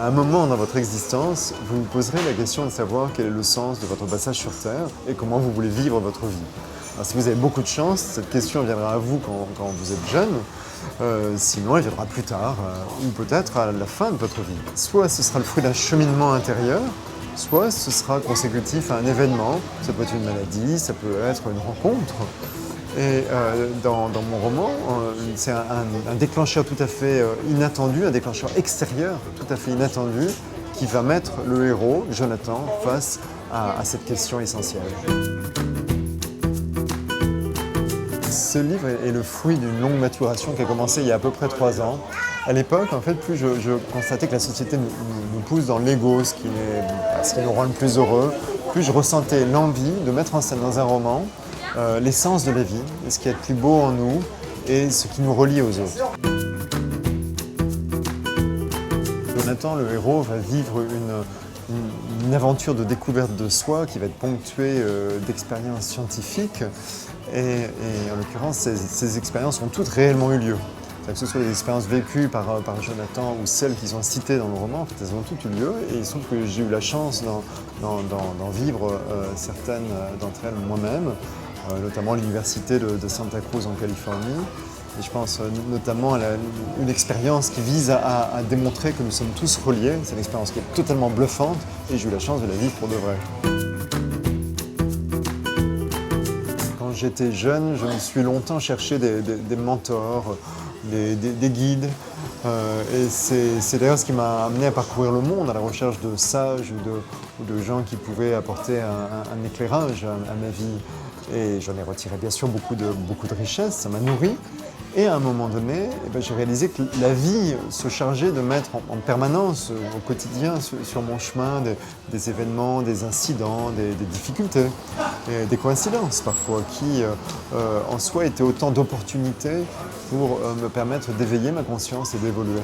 un moment dans votre existence, vous vous poserez la question de savoir quel est le sens de votre passage sur Terre et comment vous voulez vivre votre vie. Alors, si vous avez beaucoup de chance, cette question viendra à vous quand vous êtes jeune, sinon elle viendra plus tard, ou peut-être à la fin de votre vie. Soit ce sera le fruit d'un cheminement intérieur, soit ce sera consécutif à un événement, ça peut être une maladie, ça peut être une rencontre. Et dans mon roman, c'est un déclencheur tout à fait inattendu, un déclencheur extérieur tout à fait inattendu, qui va mettre le héros, Jonathan, face à cette question essentielle. Ce livre est le fruit d'une longue maturation qui a commencé il y a à peu près 3 ans. À l'époque, en fait, plus je constatais que la société nous pousse dans l'ego, ce qui nous rend le plus heureux, plus je ressentais l'envie de mettre en scène dans un roman l'essence de la vie, ce qui est le plus beau en nous et ce qui nous relie aux autres. Jonathan, le héros, va vivre une aventure de découverte de soi qui va être ponctuée d'expériences scientifiques et en l'occurrence, ces expériences ont toutes réellement eu lieu. Que ce soit des expériences vécues par Jonathan ou celles qui sont citées dans le roman, en fait, elles ont toutes eu lieu et il se trouve que j'ai eu la chance d'en vivre certaines d'entre elles moi-même, notamment à l'université de Santa Cruz en Californie. Et je pense notamment à une expérience qui vise à démontrer que nous sommes tous reliés. C'est une expérience qui est totalement bluffante et j'ai eu la chance de la vivre pour de vrai. Quand j'étais jeune, je me suis longtemps cherché des mentors, des guides. Et c'est d'ailleurs ce qui m'a amené à parcourir le monde à la recherche de sages ou de gens qui pouvaient apporter un éclairage à ma vie. Et j'en ai retiré bien sûr beaucoup de richesses, ça m'a nourri. Et à un moment donné, j'ai réalisé que la vie se chargeait de mettre en permanence, au quotidien, sur mon chemin, des événements, des incidents, des difficultés, et des coïncidences parfois, qui en soi étaient autant d'opportunités pour me permettre d'éveiller ma conscience et d'évoluer.